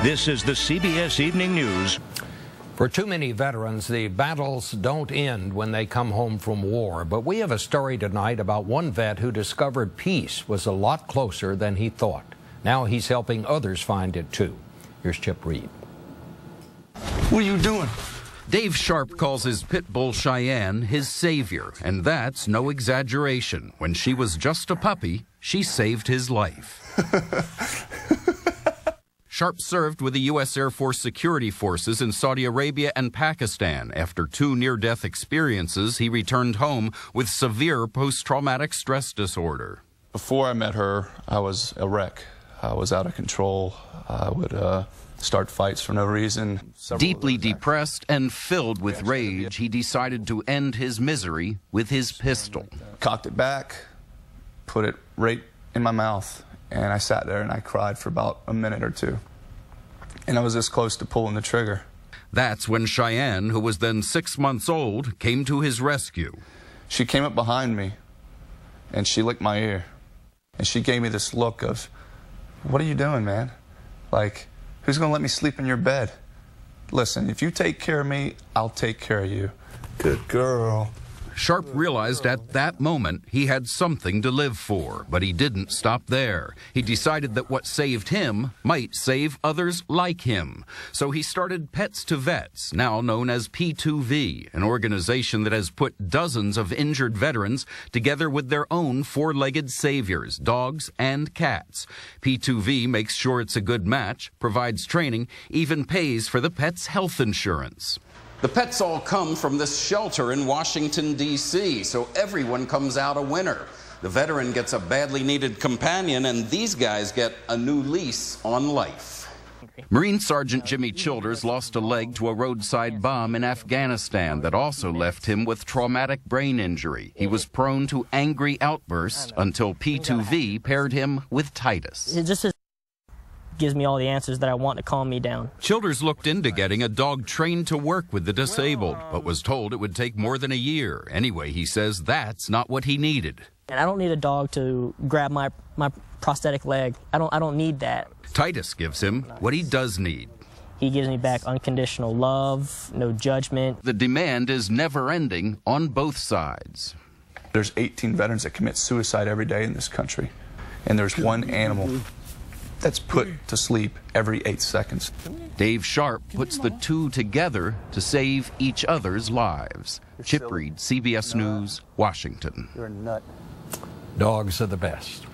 This is the CBS Evening News. For too many veterans, the battles don't end when they come home from war. But we have a story tonight about one vet who discovered peace was a lot closer than he thought. Now he's helping others find it too. Here's Chip Reed. What are you doing? Dave Sharp calls his pit bull Cheyenne his savior, and that's no exaggeration. When she was just a puppy, she saved his life. Sharp served with the U.S. Air Force security forces in Saudi Arabia and Pakistan. After 2 near-death experiences, he returned home with severe post-traumatic stress disorder. Before I met her, I was a wreck. I was out of control. I would start fights for no reason. Deeply depressed and filled with rage, he decided to end his misery with his pistol. Cocked it back, put it right in my mouth, and I sat there and I cried for about a minute or two. And I was this close to pulling the trigger. That's when Cheyenne, who was then 6 months old, came to his rescue. She came up behind me and she licked my ear. And she gave me this look of, what are you doing, man? Like, who's gonna let me sleep in your bed? Listen, if you take care of me, I'll take care of you. Good girl. Sharp realized at that moment he had something to live for, but he didn't stop there. He decided that what saved him might save others like him. So he started Pets to Vets, now known as P2V, an organization that has put dozens of injured veterans together with their own 4-legged saviors, dogs and cats. P2V makes sure it's a good match, provides training, even pays for the pet's health insurance. The pets all come from this shelter in Washington, D.C., so everyone comes out a winner. The veteran gets a badly needed companion, and these guys get a new lease on life. Marine Sergeant Jimmy Childers lost a leg to a roadside bomb in Afghanistan that also left him with traumatic brain injury. He was prone to angry outbursts until P2V paired him with Titus. It just gives me all the answers that I want to calm me down. Childers looked into getting a dog trained to work with the disabled, but was told it would take more than a year. Anyway, he says that's not what he needed. And I don't need a dog to grab my prosthetic leg. I don't need that. Titus gives him what he does need. He gives me back unconditional love, no judgment. The demand is never-ending on both sides. There's 18 veterans that commit suicide every day in this country, and there's one animal that's put to sleep every 8 seconds. Dave Sharp puts the two together to save each other's lives. Chip Reed, CBS News, Washington. Dogs are the best.